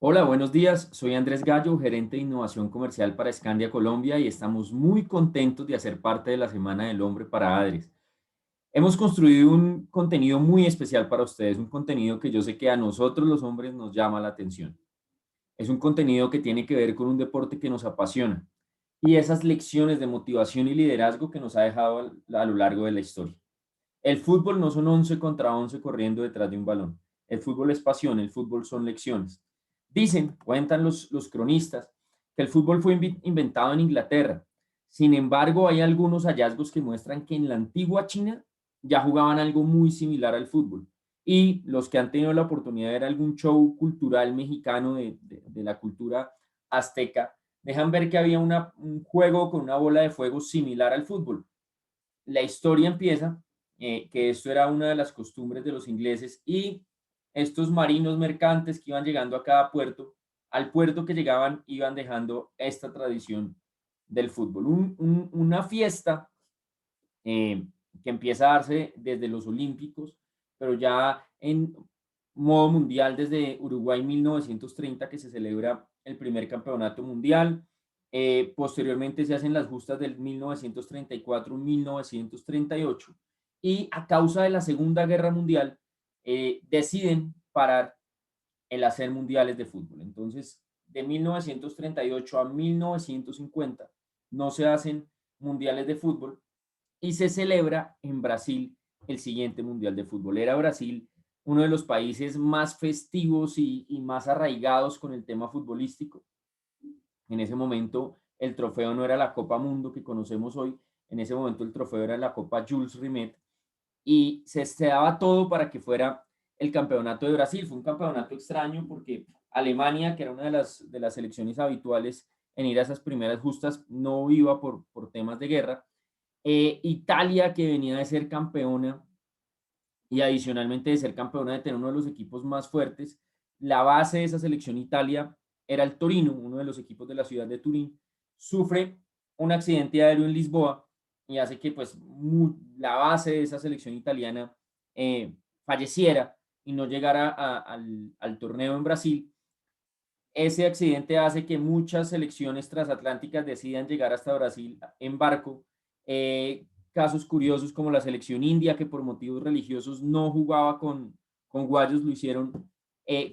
Hola, buenos días. Soy Andrés Gallo, gerente de innovación comercial para Scandia Colombia y estamos muy contentos de hacer parte de la Semana del Hombre para ADRES. Hemos construido un contenido muy especial para ustedes, un contenido que yo sé que a nosotros los hombres nos llama la atención. Es un contenido que tiene que ver con un deporte que nos apasiona y esas lecciones de motivación y liderazgo que nos ha dejado a lo largo de la historia. El fútbol no son 11 contra 11 corriendo detrás de un balón. El fútbol es pasión, el fútbol son lecciones. Dicen, cuentan los cronistas, que el fútbol fue inventado en Inglaterra. Sin embargo, hay algunos hallazgos que muestran que en la antigua China ya jugaban algo muy similar al fútbol. Y los que han tenido la oportunidad de ver algún show cultural mexicano de la cultura azteca, dejan ver que había un juego con una bola de fuego similar al fútbol. La historia empieza que esto era una de las costumbres de los ingleses y estos marinos mercantes que iban llegando a cada puerto, al puerto que llegaban iban dejando esta tradición del fútbol. Una fiesta eh, que empieza a darse desde los Olímpicos, pero ya en modo mundial desde Uruguay 1930 que se celebra el primer campeonato mundial. Posteriormente se hacen las justas del 1934-1938 y a causa de la Segunda Guerra Mundial deciden parar el hacer mundiales de fútbol. Entonces, de 1938 a 1950 no se hacen mundiales de fútbol y se celebra en Brasil el siguiente Mundial de Fútbol. Era Brasil uno de los países más festivos y más arraigados con el tema futbolístico. En ese momento el trofeo no era la Copa Mundo que conocemos hoy, en ese momento el trofeo era la Copa Jules Rimet y se daba todo para que fuera el campeonato de Brasil. Fue un campeonato extraño porque Alemania, que era una de las selecciones habituales en ir a esas primeras justas, no iba por temas de guerra. Italia, que venía de ser campeona y adicionalmente de ser campeona de tener uno de los equipos más fuertes, la base de esa selección Italia era el Torino, uno de los equipos de la ciudad de Turín, sufre un accidente aéreo en Lisboa y hace que pues la base de esa selección italiana falleciera y no llegara al torneo en Brasil. Ese accidente hace que muchas selecciones transatlánticas decidan llegar hasta Brasil en barco. Casos curiosos como la selección india, que por motivos religiosos no jugaba con guayos, lo hicieron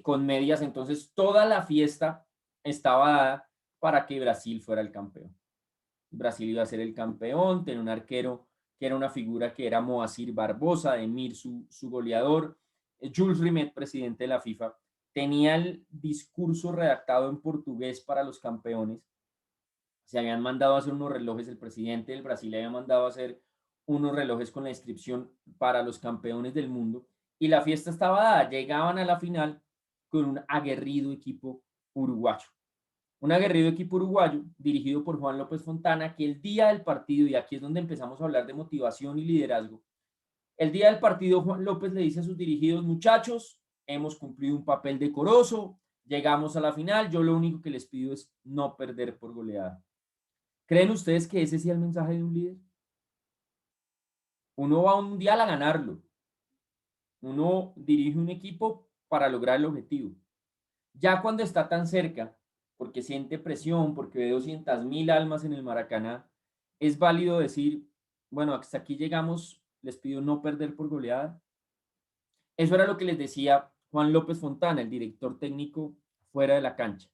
con medias. Entonces, toda la fiesta estaba dada para que Brasil fuera el campeón. Brasil iba a ser el campeón, tenía un arquero que era una figura que era Moacir Barbosa, Emir su goleador, Jules Rimet, presidente de la FIFA, tenía el discurso redactado en portugués para los campeones. Se habían mandado a hacer unos relojes, el presidente del Brasil había mandado a hacer unos relojes con la inscripción para los campeones del mundo y la fiesta estaba dada. Llegaban a la final con un aguerrido equipo uruguayo. Un aguerrido equipo uruguayo dirigido por Juan López Fontana, que el día del partido, y aquí es donde empezamos a hablar de motivación y liderazgo, el día del partido Juan López le dice a sus dirigidos, muchachos, hemos cumplido un papel decoroso, llegamos a la final, yo lo único que les pido es no perder por goleada. ¿Creen ustedes que ese sea el mensaje de un líder? Uno va a un mundial a ganarlo, uno dirige un equipo para lograr el objetivo. Ya cuando está tan cerca, porque siente presión, porque ve 200.000 almas en el Maracaná, es válido decir, bueno, hasta aquí llegamos, les pido no perder por goleada. Eso era lo que les decía Juan López Fontana, el director técnico fuera de la cancha.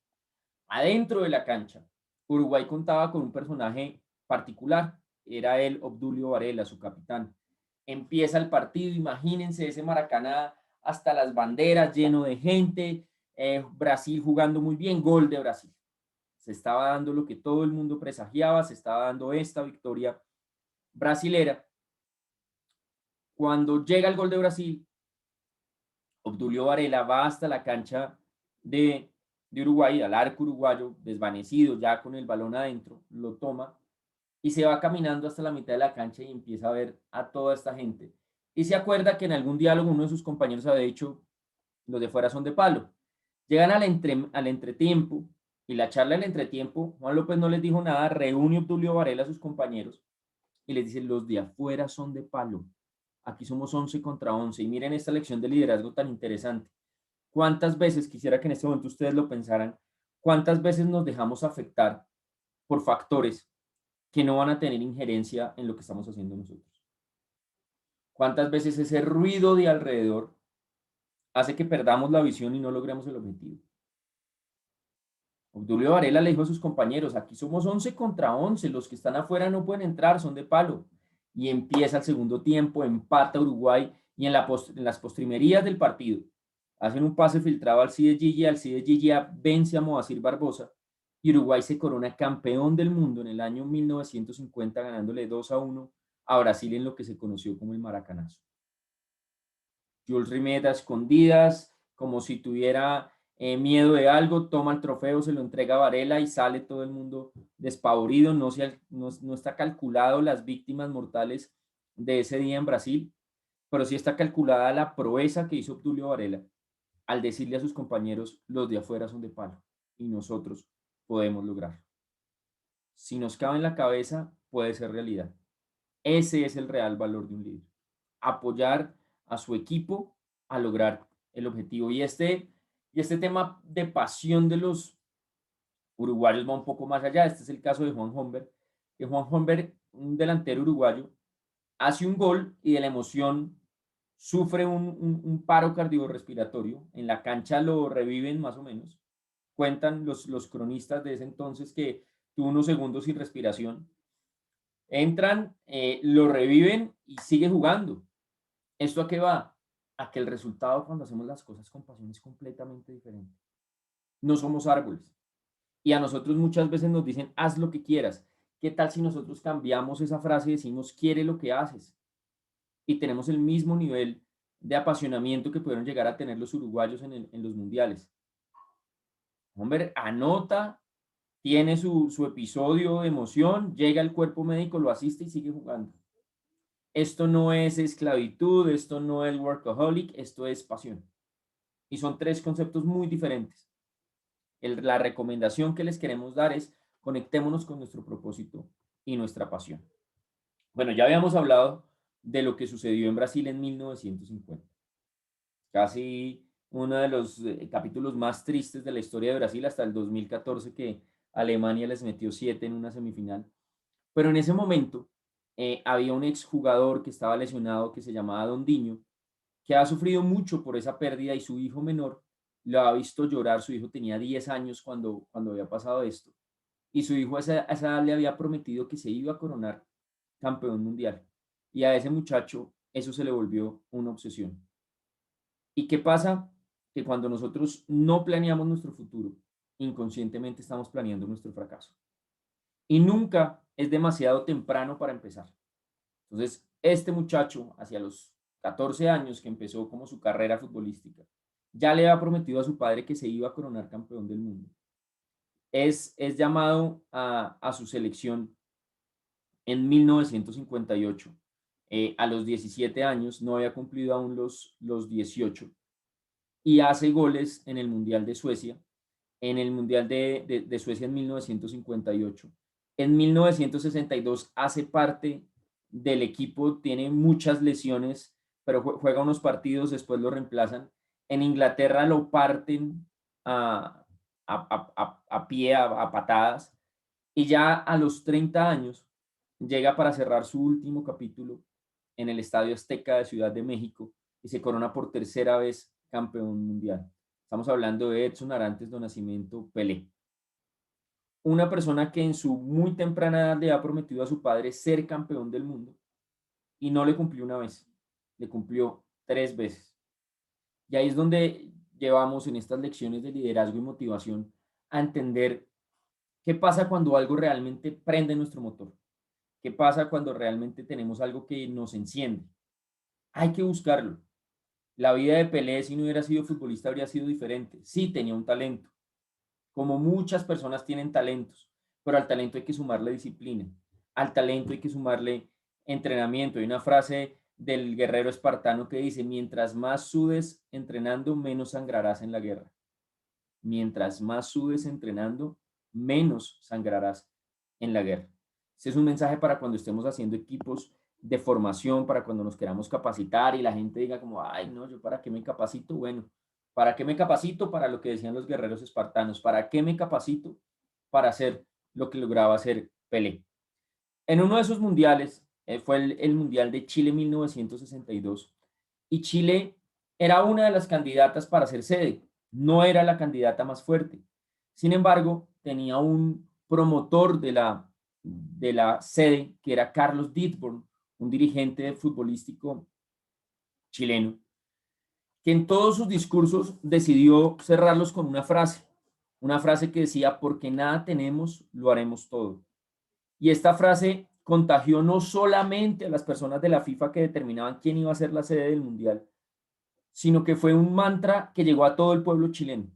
Adentro de la cancha, Uruguay contaba con un personaje particular, era el Obdulio Varela, su capitán. Empieza el partido, imagínense ese Maracaná hasta las banderas lleno de gente, Brasil jugando muy bien, gol de Brasil. Se estaba dando lo que todo el mundo presagiaba, se estaba dando esta victoria brasilera. Cuando llega el gol de Brasil, Obdulio Varela va hasta la cancha de Uruguay, al arco uruguayo, desvanecido, ya con el balón adentro, lo toma y se va caminando hasta la mitad de la cancha y empieza a ver a toda esta gente. Y se acuerda que en algún diálogo uno de sus compañeros había dicho, los de fuera son de palo. Llegan al entretiempo y la charla del entretiempo, Juan López no les dijo nada, reúne Obdulio Varela a sus compañeros y les dice, los de afuera son de palo. Aquí somos 11 contra 11. Y miren esta lección de liderazgo tan interesante. ¿Cuántas veces, quisiera que en este momento ustedes lo pensaran, cuántas veces nos dejamos afectar por factores que no van a tener injerencia en lo que estamos haciendo nosotros? ¿Cuántas veces ese ruido de alrededor hace que perdamos la visión y no logremos el objetivo? Obdulio Varela le dijo a sus compañeros, aquí somos 11 contra 11, los que están afuera no pueden entrar, son de palo. Y empieza el segundo tiempo, empata Uruguay y en las postrimerías del partido hacen un pase filtrado al Cide Gigi, al Cide Gigi vence a Moacir Barbosa y Uruguay se corona campeón del mundo en el año 1950 ganándole 2-1 a Brasil en lo que se conoció como el Maracanazo. Jules Rimet a escondidas, como si tuviera miedo de algo, toma el trofeo, se lo entrega a Varela y sale todo el mundo despavorido. No está calculado las víctimas mortales de ese día en Brasil, pero sí está calculada la proeza que hizo Obdulio Varela al decirle a sus compañeros, los de afuera son de palo y nosotros podemos lograrlo. Si nos cabe en la cabeza, puede ser realidad. Ese es el real valor de un líder. Apoyar a su equipo a lograr el objetivo. Y este tema de pasión de los uruguayos va un poco más allá. Este es el caso de Juan Homber, que Juan Homber, un delantero uruguayo, hace un gol y de la emoción sufre un paro cardiorrespiratorio. En la cancha lo reviven más o menos. Cuentan los cronistas de ese entonces que tuvo unos segundos sin respiración. Entran, lo reviven y sigue jugando. ¿Esto a qué va? A que el resultado cuando hacemos las cosas con pasión es completamente diferente. No somos árboles. Y a nosotros muchas veces nos dicen, haz lo que quieras. ¿Qué tal si nosotros cambiamos esa frase y decimos, quiere lo que haces? Y tenemos el mismo nivel de apasionamiento que pudieron llegar a tener los uruguayos en los mundiales. Hombre, anota, tiene su episodio de emoción, llega el cuerpo médico, lo asiste y sigue jugando. Esto no es esclavitud, esto no es workaholic, esto es pasión. Y son tres conceptos muy diferentes. La recomendación que les queremos dar es conectémonos con nuestro propósito y nuestra pasión. Bueno, ya habíamos hablado de lo que sucedió en Brasil en 1950. Casi uno de los capítulos más tristes de la historia de Brasil hasta el 2014 que Alemania les metió 7 en una semifinal. Pero en ese momento había un exjugador que estaba lesionado que se llamaba Dondiño, que ha sufrido mucho por esa pérdida y su hijo menor lo ha visto llorar. Su hijo tenía 10 años cuando había pasado esto. Y su hijo a esa edad le había prometido que se iba a coronar campeón mundial. Y a ese muchacho eso se le volvió una obsesión. ¿Y qué pasa? Que cuando nosotros no planeamos nuestro futuro, inconscientemente estamos planeando nuestro fracaso. Y nunca es demasiado temprano para empezar. Entonces, este muchacho, hacia los 14 años que empezó como su carrera futbolística, ya le había prometido a su padre que se iba a coronar campeón del mundo. Es llamado a su selección en 1958. A los 17 años, no había cumplido aún los 18, y hace goles en el Mundial de Suecia, en el Mundial de Suecia en 1958. En 1962 hace parte del equipo, tiene muchas lesiones, pero juega unos partidos, después lo reemplazan. En Inglaterra lo parten a pie, a patadas, y ya a los 30 años llega para cerrar su último capítulo en el Estadio Azteca de Ciudad de México y se corona por tercera vez campeón mundial. Estamos hablando de Edson Arantes do Nascimento Pelé. Una persona que en su muy temprana edad le ha prometido a su padre ser campeón del mundo y no le cumplió una vez, le cumplió 3 veces. Y ahí es donde llevamos en estas lecciones de liderazgo y motivación a entender qué pasa cuando algo realmente prende nuestro motor. ¿Qué pasa cuando realmente tenemos algo que nos enciende? Hay que buscarlo. La vida de Pelé, si no hubiera sido futbolista, habría sido diferente. Sí, tenía un talento, como muchas personas tienen talentos, pero al talento hay que sumarle disciplina, al talento hay que sumarle entrenamiento. Hay una frase del guerrero espartano que dice, mientras más sudes entrenando, menos sangrarás en la guerra. Mientras más sudes entrenando, menos sangrarás en la guerra. Este es un mensaje para cuando estemos haciendo equipos de formación, para cuando nos queramos capacitar y la gente diga como, ay, no, yo para qué me capacito. Bueno, ¿Para qué me capacito? Para lo que decían los guerreros espartanos. ¿Para qué me capacito? Para hacer lo que lograba hacer Pelé. En uno de esos mundiales, fue el Mundial de Chile 1962, y Chile era una de las candidatas para ser sede, no era la candidata más fuerte. Sin embargo, tenía un promotor de la sede, que era Carlos Ditborn, un dirigente futbolístico chileno, que en todos sus discursos decidió cerrarlos con una frase que decía, porque nada tenemos, lo haremos todo. Y esta frase contagió no solamente a las personas de la FIFA que determinaban quién iba a ser la sede del Mundial, sino que fue un mantra que llegó a todo el pueblo chileno.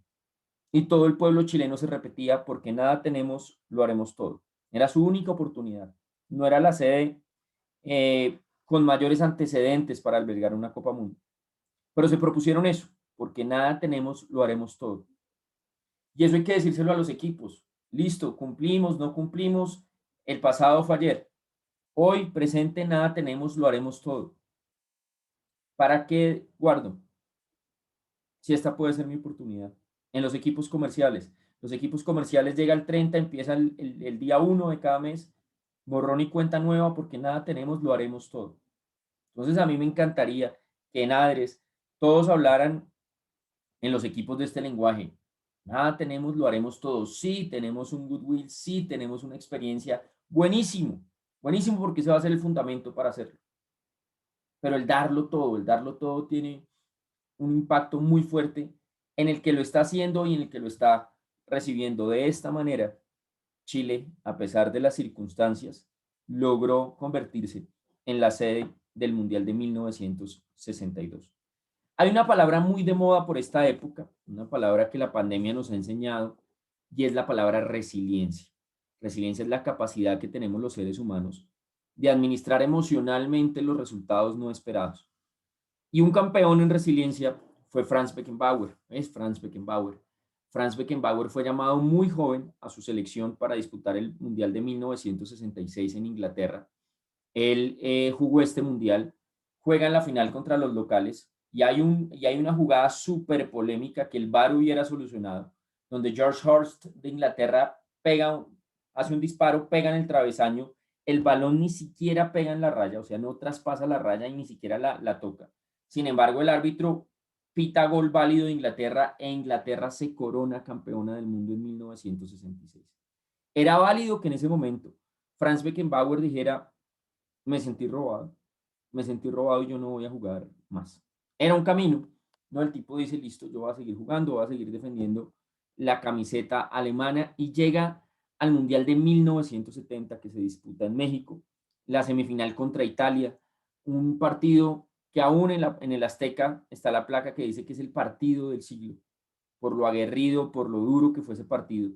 Y todo el pueblo chileno se repetía, porque nada tenemos, lo haremos todo. Era su única oportunidad. No era la sede con mayores antecedentes para albergar una Copa Mundial. Pero se propusieron eso, porque nada tenemos, lo haremos todo. Y eso hay que decírselo a los equipos. Listo, cumplimos, no cumplimos. El pasado fue ayer. Hoy, presente, nada tenemos, lo haremos todo. ¿Para qué guardo? Si esta puede ser mi oportunidad. En los equipos comerciales. Los equipos comerciales llega el 30, empieza el día 1 de cada mes, borrón y cuenta nueva, porque nada tenemos, lo haremos todo. Entonces a mí me encantaría que en Adres todos hablaran en los equipos de este lenguaje. Nada tenemos, lo haremos todo. Sí, tenemos un goodwill, sí, tenemos una experiencia. Buenísimo, buenísimo, porque ese va a ser el fundamento para hacerlo. Pero el darlo todo tiene un impacto muy fuerte en el que lo está haciendo y en el que lo está recibiendo. De esta manera, Chile, a pesar de las circunstancias, logró convertirse en la sede del Mundial de 1962. Hay una palabra muy de moda por esta época, una palabra que la pandemia nos ha enseñado, y es la palabra resiliencia. Resiliencia es la capacidad que tenemos los seres humanos de administrar emocionalmente los resultados no esperados. Y un campeón en resiliencia fue Franz Beckenbauer, es Franz Beckenbauer. Franz Beckenbauer fue llamado muy joven a su selección para disputar el Mundial de 1966 en Inglaterra. Él jugó este Mundial, juega en la final contra los locales, y hay una jugada súper polémica que el VAR hubiera solucionado, donde George Hurst de Inglaterra hace un disparo, pega en el travesaño, el balón ni siquiera pega en la raya, o sea, no traspasa la raya y ni siquiera la toca. Sin embargo, el árbitro pita gol válido de Inglaterra, e Inglaterra se corona campeona del mundo en 1966. Era válido que en ese momento Franz Beckenbauer dijera, me sentí robado y yo no voy a jugar más. Era un camino, ¿no? El tipo dice, listo, yo voy a seguir jugando, voy a seguir defendiendo la camiseta alemana, y llega al Mundial de 1970 que se disputa en México, la semifinal contra Italia, un partido que aún en el Azteca está la placa que dice que es el partido del siglo, por lo aguerrido, por lo duro que fue ese partido.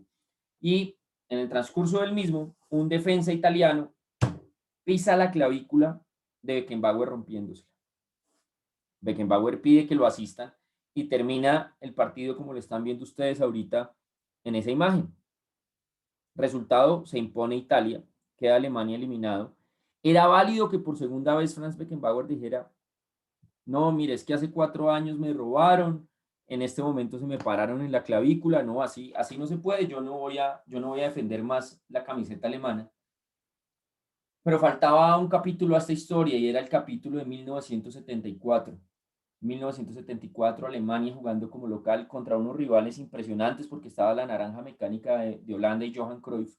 Y en el transcurso del mismo, un defensa italiano pisa la clavícula de Beckenbauer rompiéndose. Beckenbauer pide que lo asistan y termina el partido como lo están viendo ustedes ahorita en esa imagen. Resultado, se impone Italia, queda Alemania eliminado. Era válido que por segunda vez Franz Beckenbauer dijera, no, mire, es que hace 4 años me robaron, en este momento se me pararon en la clavícula, no, así no se puede, yo no voy a defender más la camiseta alemana. Pero faltaba un capítulo a esta historia, y era el capítulo de 1974. 1974, Alemania jugando como local contra unos rivales impresionantes, porque estaba la naranja mecánica de Holanda y Johan Cruyff,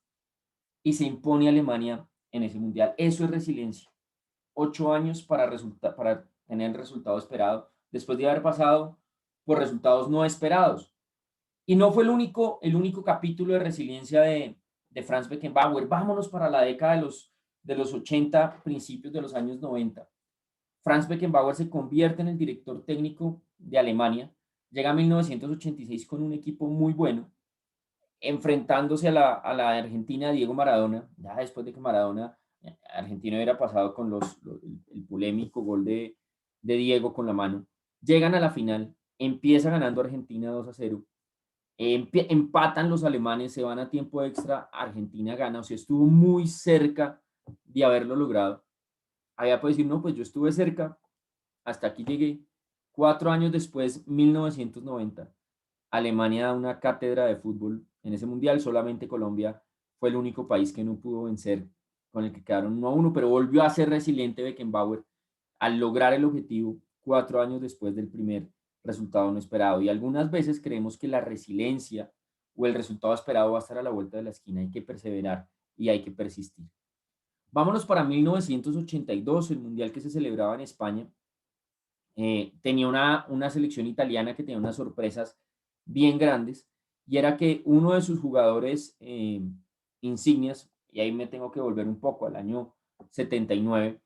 y se impone Alemania en ese mundial. Eso es resiliencia. 8 años para tener el resultado esperado, después de haber pasado por resultados no esperados. Y no fue el único capítulo de resiliencia de Franz Beckenbauer. Vámonos para la década de los 80, principios de los años 90. Franz Beckenbauer se convierte en el director técnico de Alemania, llega a 1986 con un equipo muy bueno, enfrentándose a la Argentina de Diego Maradona, ya después de que Argentina hubiera pasado con el polémico gol de Diego con la mano. Llegan a la final, empieza ganando Argentina 2-0, empatan los alemanes, se van a tiempo extra, Argentina gana, o sea, estuvo muy cerca de haberlo logrado. Allá puede decir, no, pues yo estuve cerca, hasta aquí llegué. 4 años después, 1990, Alemania da una cátedra de fútbol en ese mundial. Solamente Colombia fue el único país que no pudo vencer, con el que quedaron 1-1, pero volvió a ser resiliente Beckenbauer al lograr el objetivo 4 años después del primer resultado no esperado. Y algunas veces creemos que la resiliencia o el resultado esperado va a estar a la vuelta de la esquina. Hay que perseverar y hay que persistir. Vámonos para 1982, el mundial que se celebraba en España. Tenía una selección italiana que tenía unas sorpresas bien grandes, y era que uno de sus jugadores insignias, y ahí me tengo que volver un poco al año 79,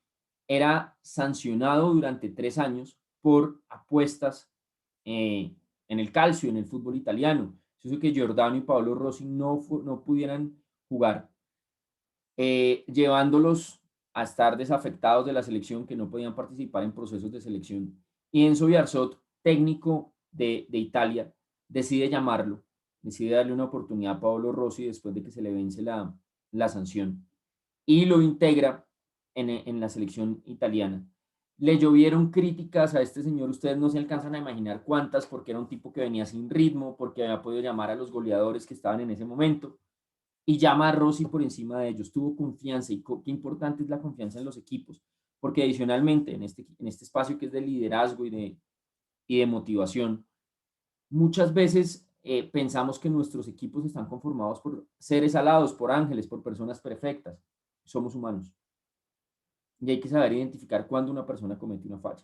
era sancionado durante 3 años por apuestas en el calcio, en el fútbol italiano. Eso hizo que Giordano y Paolo Rossi no pudieran jugar, llevándolos a estar desafectados de la selección, que no podían participar en procesos de selección. Y Enzo Biarzot, técnico de Italia, decide llamarlo, decide darle una oportunidad a Paolo Rossi después de que se le vence la sanción, y lo integra en la selección italiana. Le llovieron críticas a este señor, ustedes no se alcanzan a imaginar cuántas, porque era un tipo que venía sin ritmo, porque había podido llamar a los goleadores que estaban en ese momento, y llama a Rossi por encima de ellos. Tuvo confianza, y qué importante es la confianza en los equipos, porque adicionalmente en este espacio que es de liderazgo y de motivación, muchas veces pensamos que nuestros equipos están conformados por seres alados, por ángeles, por personas perfectas. Somos humanos y hay que saber identificar cuando una persona comete una falla.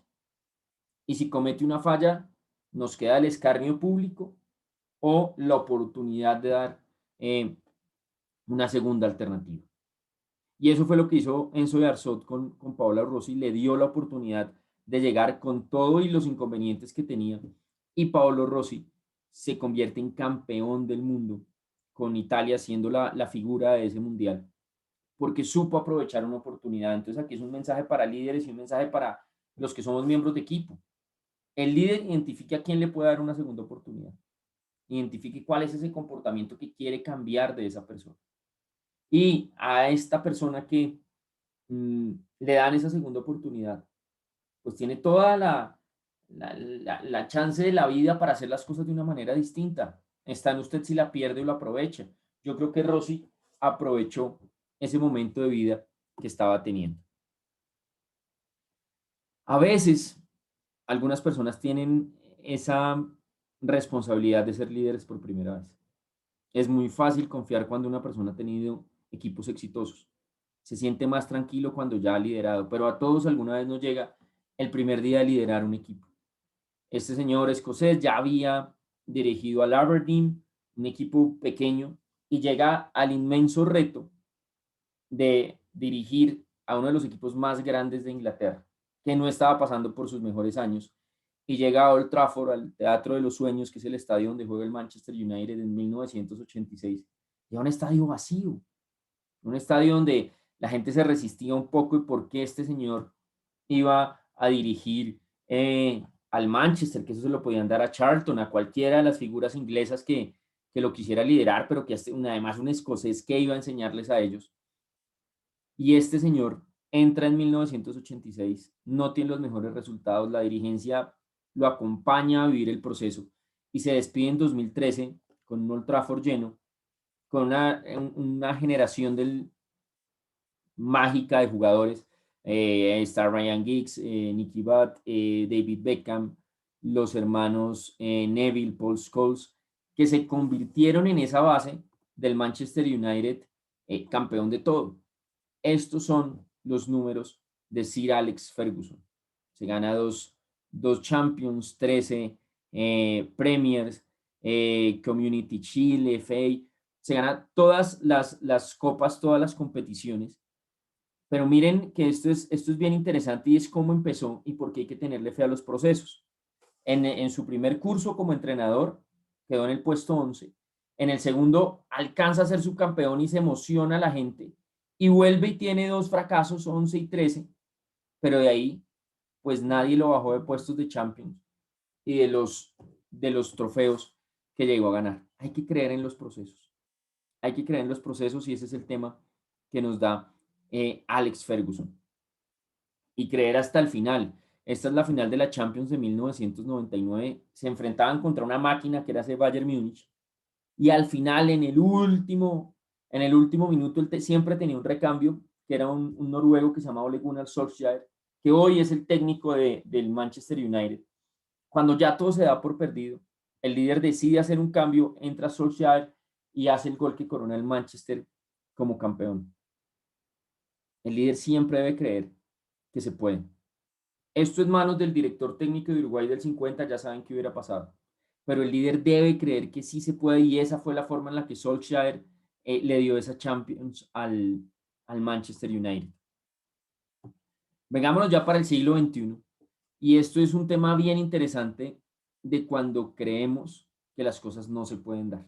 Y si comete una falla, nos queda el escarnio público o la oportunidad de dar una segunda alternativa. Y eso fue lo que hizo Enzo Bearzot con Paola Rossi. Le dio la oportunidad de llegar con todo y los inconvenientes que tenía. Y Paolo Rossi se convierte en campeón del mundo, con Italia siendo la figura de ese mundial, porque supo aprovechar una oportunidad. Entonces aquí es un mensaje para líderes y un mensaje para los que somos miembros de equipo. El líder identifique a quién le puede dar una segunda oportunidad. Identifique cuál es ese comportamiento que quiere cambiar de esa persona. Y a esta persona que le dan esa segunda oportunidad, pues tiene toda la chance de la vida para hacer las cosas de una manera distinta. Está en usted si la pierde o la aprovecha. Yo creo que Rossi aprovechó ese momento de vida que estaba teniendo. A veces, algunas personas tienen esa responsabilidad de ser líderes por primera vez. Es muy fácil confiar cuando una persona ha tenido equipos exitosos. Se siente más tranquilo cuando ya ha liderado, pero a todos alguna vez nos llega el primer día de liderar un equipo. Este señor escocés ya había dirigido al Aberdeen, un equipo pequeño, y llega al inmenso reto de dirigir a uno de los equipos más grandes de Inglaterra, que no estaba pasando por sus mejores años, y llega a Old Trafford, al Teatro de los Sueños, que es el estadio donde juega el Manchester United en 1986, y a un estadio vacío, un estadio donde la gente se resistía un poco, y por qué este señor iba a dirigir al Manchester, que eso se lo podían dar a Charlton, a cualquiera de las figuras inglesas que lo quisiera liderar, pero que además un escocés que iba a enseñarles a ellos. Y este señor entra en 1986, no tiene los mejores resultados, la dirigencia lo acompaña a vivir el proceso y se despide en 2013 con un Old Trafford lleno, con una generación mágica de jugadores. Está Ryan Giggs, Nicky Butt, David Beckham, los hermanos Neville, Paul Scholes, que se convirtieron en esa base del Manchester United, campeón de todo. Estos son los números de Sir Alex Ferguson. Se gana dos Champions, 13 Premiers, Community Shield, FA. Se gana todas las copas, todas las competiciones. Pero miren que esto es bien interesante, y es cómo empezó y por qué hay que tenerle fe a los procesos. En su primer curso como entrenador quedó en el puesto 11. En el segundo alcanza a ser subcampeón y se emociona a la gente. Y vuelve y tiene dos fracasos, 11 y 13. Pero de ahí, pues nadie lo bajó de puestos de Champions y de los trofeos que llegó a ganar. Hay que creer en los procesos. Hay que creer en los procesos, y ese es el tema que nos da Alex Ferguson. Y creer hasta el final. Esta es la final de la Champions de 1999. Se enfrentaban contra una máquina que era ese Bayern Múnich. Y al final, en el último minuto, siempre tenía un recambio, que era un noruego que se llamaba Ole Gunnar Solskjaer, que hoy es el técnico del Manchester United. Cuando ya todo se da por perdido, el líder decide hacer un cambio, entra Solskjaer y hace el gol que corona el Manchester como campeón. El líder siempre debe creer que se puede. Esto es manos del director técnico de Uruguay del 50, ya saben qué hubiera pasado. Pero el líder debe creer que sí se puede y esa fue la forma en la que Solskjaer le dio esa Champions al Manchester United. Vengámonos ya para el siglo XXI. Y esto es un tema bien interesante de cuando creemos que las cosas no se pueden dar.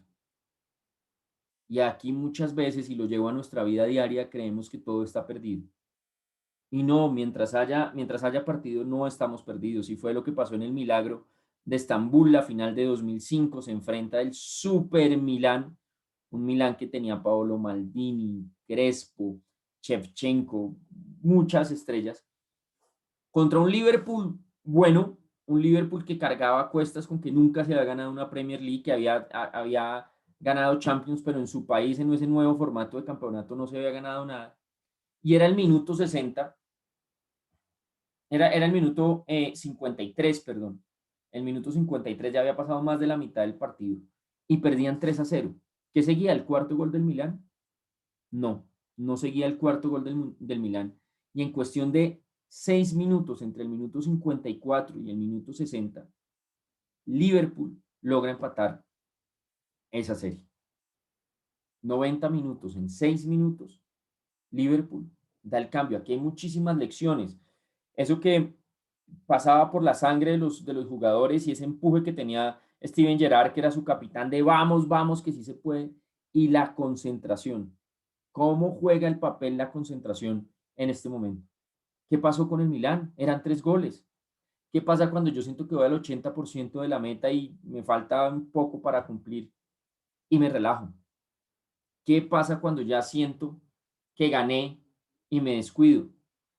Y aquí muchas veces, y lo llevo a nuestra vida diaria, creemos que todo está perdido. Y no, mientras haya partido, no estamos perdidos. Y fue lo que pasó en el Milagro de Estambul, la final de 2005. Se enfrenta el Super Milán, un Milán que tenía Paolo Maldini, Crespo, Shevchenko, muchas estrellas, contra un Liverpool bueno, un Liverpool que cargaba a cuestas con que nunca se había ganado una Premier League, que había ganado Champions, pero en su país, en ese nuevo formato de campeonato, no se había ganado nada. Y era el minuto 60, era el minuto 53, perdón. El minuto 53 ya había pasado más de la mitad del partido y perdían 3-0. ¿Qué seguía? ¿El cuarto gol del Milán? No, no seguía el cuarto gol del Milán. Y en cuestión de 6 minutos, entre el minuto 54 y el minuto 60, Liverpool logra empatar esa serie. 90 minutos en 6 minutos, Liverpool da el cambio. Aquí hay muchísimas lecciones. Eso que pasaba por la sangre de los jugadores y ese empuje que tenía Steven Gerrard, que era su capitán de vamos, vamos, que sí se puede, y la concentración. ¿Cómo juega el papel la concentración en este momento? ¿Qué pasó con el Milán? Eran 3 goles. ¿Qué pasa cuando yo siento que voy al 80% de la meta y me falta un poco para cumplir y me relajo? ¿Qué pasa cuando ya siento que gané y me descuido?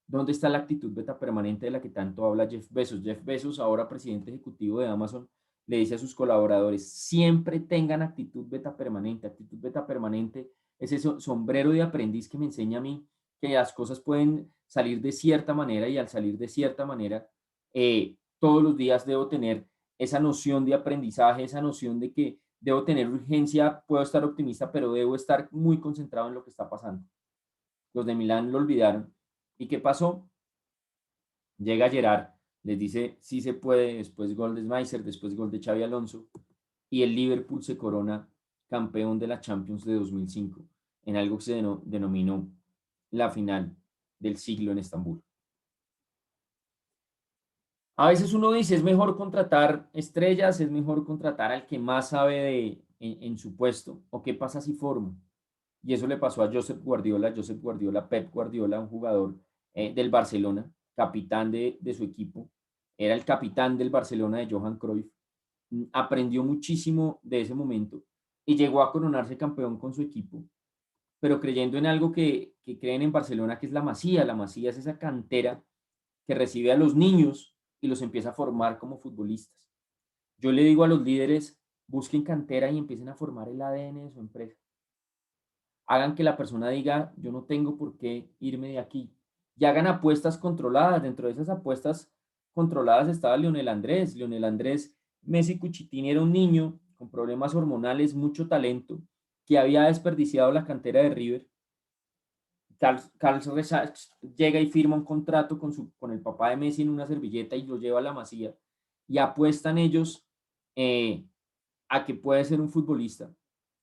¿Dónde está la actitud beta permanente de la que tanto habla Jeff Bezos? Jeff Bezos, ahora presidente ejecutivo de Amazon, le dice a sus colaboradores, siempre tengan actitud beta permanente. Actitud beta permanente es ese sombrero de aprendiz que me enseña a mí que las cosas pueden salir de cierta manera y al salir de cierta manera, todos los días debo tener esa noción de aprendizaje, esa noción de que debo tener urgencia, puedo estar optimista, pero debo estar muy concentrado en lo que está pasando. Los de Milán lo olvidaron. ¿Y qué pasó? Llega Gerard, les dice, sí se puede, después gol de Schmeichel, después gol de Xavi Alonso, y el Liverpool se corona campeón de la Champions de 2005, en algo que se denominó la final del siglo en Estambul. A veces uno dice, es mejor contratar estrellas, es mejor contratar al que más sabe en su puesto, o qué pasa si forma. Y eso le pasó a Josep Guardiola, Pep Guardiola, un jugador del Barcelona, capitán de su equipo, era el capitán del Barcelona de Johan Cruyff, aprendió muchísimo de ese momento y llegó a coronarse campeón con su equipo, pero creyendo en algo que creen en Barcelona, que es la Masía. La Masía es esa cantera que recibe a los niños y los empieza a formar como futbolistas. Yo le digo a los líderes, busquen cantera y empiecen a formar el ADN de su empresa. Hagan que la persona diga, yo no tengo por qué irme de aquí. Y hagan apuestas controladas. Dentro de esas apuestas controladas estaba Lionel Andrés. Lionel Andrés Messi Cuchitini era un niño con problemas hormonales, mucho talento, que había desperdiciado la cantera de River. Carlos llega y firma un contrato con el papá de Messi en una servilleta y lo lleva a la Masía. Y apuestan ellos eh, a que puede ser un futbolista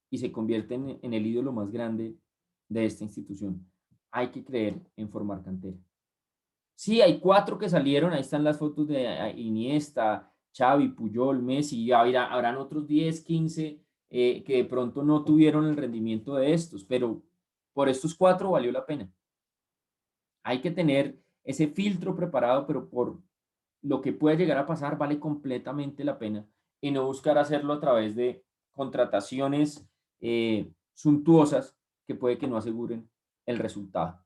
y se convierte en el ídolo más grande de esta institución. Hay que creer en formar cantera. Sí, hay 4 que salieron, ahí están las fotos de Iniesta, Xavi, Puyol, Messi, y habrán otros 10, 15 que de pronto no tuvieron el rendimiento de estos, pero por estos 4 valió la pena. Hay que tener ese filtro preparado, pero por lo que puede llegar a pasar vale completamente la pena y no buscar hacerlo a través de contrataciones suntuosas que puede que no aseguren el resultado.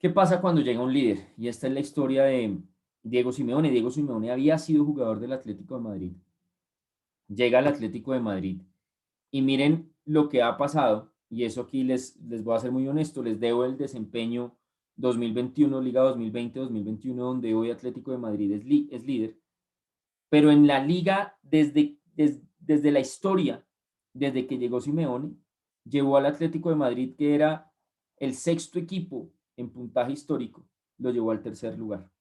¿Qué pasa cuando llega un líder? Y esta es la historia de Diego Simeone. Diego Simeone había sido jugador del Atlético de Madrid. Llega al Atlético de Madrid y miren lo que ha pasado. Y eso aquí les voy a ser muy honesto, les debo el desempeño 2021, Liga 2020-2021, donde hoy Atlético de Madrid es líder. Pero en la liga, desde la historia, desde que llegó Simeone, llevó al Atlético de Madrid, que era el sexto equipo en puntaje histórico, lo llevó al tercer lugar.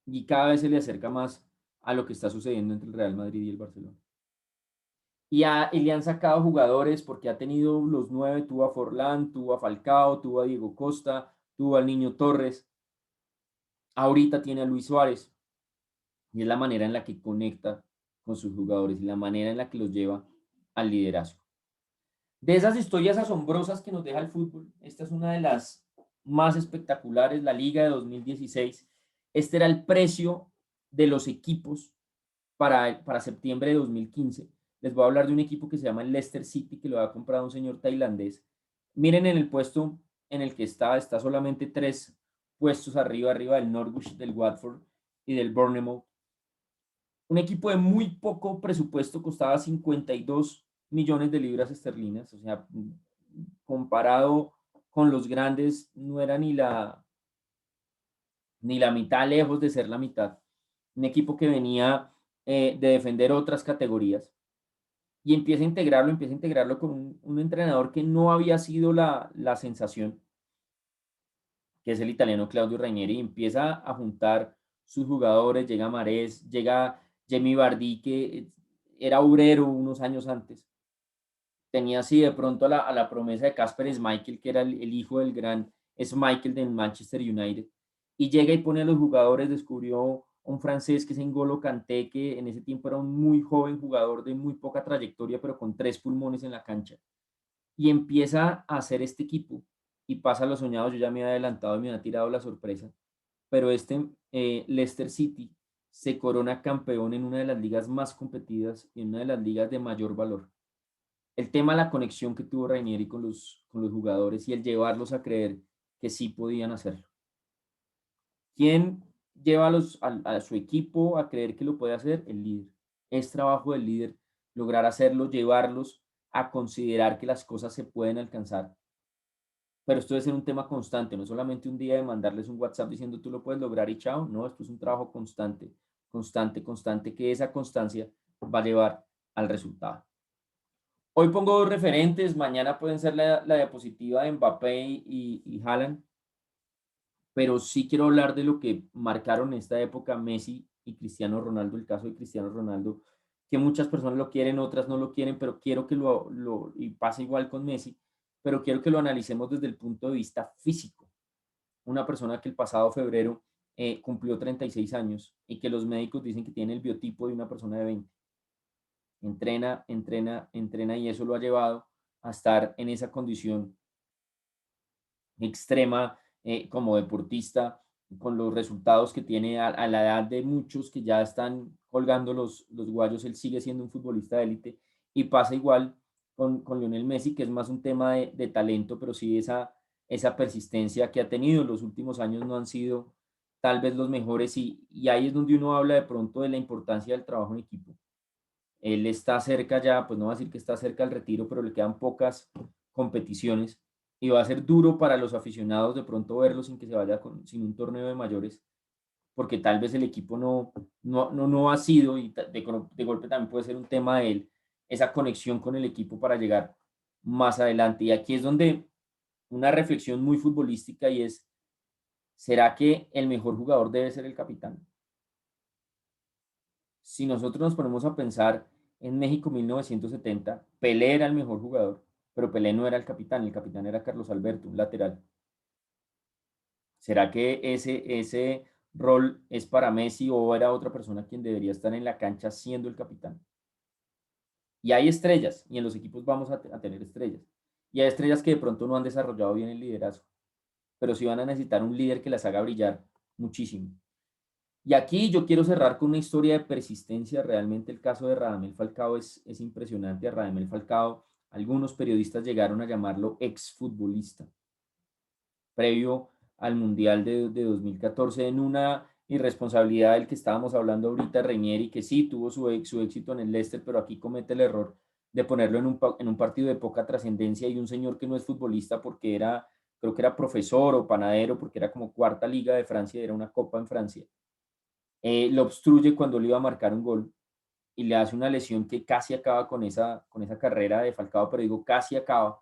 Y cada vez se le acerca más a lo que está sucediendo entre el Real Madrid y el Barcelona. Y le han sacado jugadores porque ha tenido los nueve, tuvo a Forlán, tuvo a Falcao, tuvo a Diego Costa, tuvo al Niño Torres, ahorita tiene a Luis Suárez, y es la manera en la que conecta con sus jugadores y la manera en la que los lleva al liderazgo. De esas historias asombrosas que nos deja el fútbol, esta es una de las más espectaculares, la Liga de 2016. Este era el precio de los equipos para septiembre de 2015. Les voy a hablar de un equipo que se llama el Leicester City, que lo ha comprado un señor tailandés. Miren en el puesto en el que está solamente 3 puestos arriba del Norwich, del Watford y del Bournemouth. Un equipo de muy poco presupuesto, costaba 52 millones de libras esterlinas, o sea, comparado con los grandes, no era ni la mitad, lejos de ser la mitad. Un equipo que venía de defender otras categorías y empieza a integrarlo con un entrenador que no había sido la sensación, que es el italiano Claudio Ranieri, y empieza a juntar sus jugadores, llega Marés, llega Jamie Vardy, que era obrero unos años antes. Tenía así de pronto a la promesa de Kasper Schmeichel, que era el hijo del gran Schmeichel del Manchester United, y llega y pone a los jugadores, descubrió un francés que es N'Golo Kanté, que en ese tiempo era un muy joven jugador de muy poca trayectoria, pero con 3 pulmones en la cancha, y empieza a hacer este equipo, y pasa a los soñados. Yo ya me había adelantado y me había tirado la sorpresa, pero este Leicester City se corona campeón en una de las ligas más competidas y en una de las ligas de mayor valor. El tema de la conexión que tuvo Rainieri con los jugadores y el llevarlos a creer que sí podían hacerlo. ¿Quién lleva a su equipo a creer que lo puede hacer? El líder. Es trabajo del líder lograr hacerlo, llevarlos a considerar que las cosas se pueden alcanzar. Pero esto debe ser un tema constante, no solamente un día de mandarles un WhatsApp diciendo tú lo puedes lograr y chao. No, esto es un trabajo constante, constante, constante, que esa constancia va a llevar al resultado. Hoy pongo dos referentes, mañana pueden ser la diapositiva de Mbappé y Haaland, pero sí quiero hablar de lo que marcaron en esta época Messi y Cristiano Ronaldo, el caso de Cristiano Ronaldo, que muchas personas lo quieren, otras no lo quieren, pero quiero que y pasa igual con Messi, pero quiero que lo analicemos desde el punto de vista físico. Una persona que el pasado febrero cumplió 36 años y que los médicos dicen que tiene el biotipo de una persona de 20. Entrena, entrena, entrena, y eso lo ha llevado a estar en esa condición extrema como deportista, con los resultados que tiene a la edad de muchos que ya están colgando los guayos. Él sigue siendo un futbolista de élite, y pasa igual con Lionel Messi, que es más un tema de talento, pero sí esa persistencia que ha tenido. Los últimos años no han sido tal vez los mejores, y ahí es donde uno habla de pronto de la importancia del trabajo en equipo. Él está cerca ya, pues no va a decir que está cerca del retiro, pero le quedan pocas competiciones, y va a ser duro para los aficionados de pronto verlo sin que se vaya sin un torneo de mayores, porque tal vez el equipo no ha sido, y de golpe también puede ser un tema de él, esa conexión con el equipo para llegar más adelante. Y aquí es donde una reflexión muy futbolística, y es, ¿será que el mejor jugador debe ser el capitán? Si nosotros nos ponemos a pensar en México 1970, Pelé era el mejor jugador, pero Pelé no era el capitán era Carlos Alberto, un lateral. ¿Será que ese rol es para Messi, o era otra persona quien debería estar en la cancha siendo el capitán? Y hay estrellas, y en los equipos vamos a tener estrellas. Y hay estrellas que de pronto no han desarrollado bien el liderazgo, pero sí van a necesitar un líder que las haga brillar muchísimo. Y aquí yo quiero cerrar con una historia de persistencia. Realmente el caso de Radamel Falcao es impresionante. A Radamel Falcao, algunos periodistas llegaron a llamarlo exfutbolista, previo al Mundial de 2014 en una irresponsabilidad del que estábamos hablando ahorita, Reinieri, que sí tuvo su éxito en el Leicester, pero aquí comete el error de ponerlo en un partido de poca trascendencia y un señor que no es futbolista porque era, creo que era profesor o panadero, porque era como cuarta liga de Francia, era una copa en Francia, lo obstruye cuando le iba a marcar un gol y le hace una lesión que casi acaba con esa carrera de Falcao, pero digo casi acaba.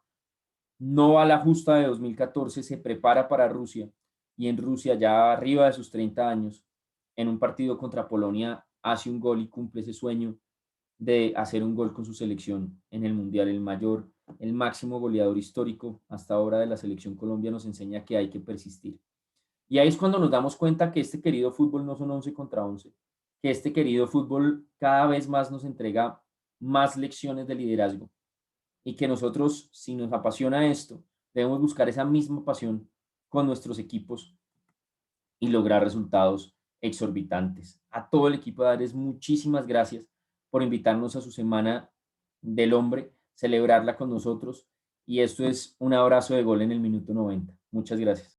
No va a la justa de 2014, se prepara para Rusia y en Rusia, ya arriba de sus 30 años, en un partido contra Polonia, hace un gol y cumple ese sueño de hacer un gol con su selección en el Mundial. El mayor, el máximo goleador histórico hasta ahora de la selección Colombia nos enseña que hay que persistir. Y ahí es cuando nos damos cuenta que este querido fútbol no son 11 contra 11, que este querido fútbol cada vez más nos entrega más lecciones de liderazgo y que nosotros, si nos apasiona esto, debemos buscar esa misma pasión con nuestros equipos y lograr resultados exorbitantes. A todo el equipo de Ares, muchísimas gracias por invitarnos a su Semana del Hombre, celebrarla con nosotros. Y esto es un abrazo de gol en el minuto 90. Muchas gracias.